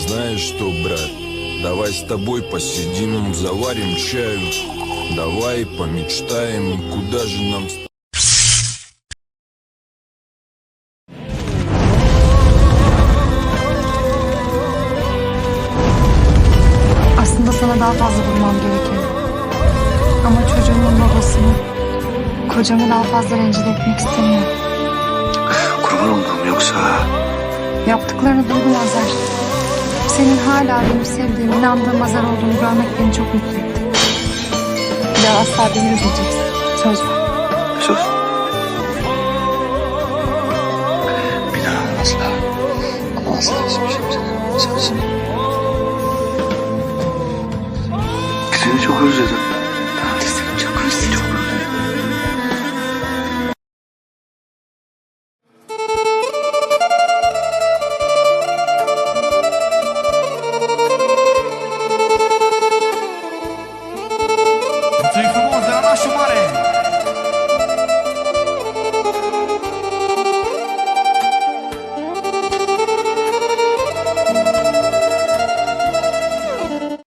Знаешь что, брат, давай с тобой посидим, заварим чаю. Давай помечтаем, куда же нам... Aslında sana daha fazla vurmam gerekiyor. Ama çocuğumun babasını, kocamı daha fazla rencide etmek istemiyorum. Kurban olduğum yoksa... Yaptıklarını duymazlar. Senin hala benim sevdiğim, inandığım Azar olduğunu görmek beni çok mutlu etti. Bir daha asla beni üzmeyeceksin. Söz ver. Söz. Bir daha asla. Ama asla üzmeyeceğim seni. Söz. Seni çok özledim.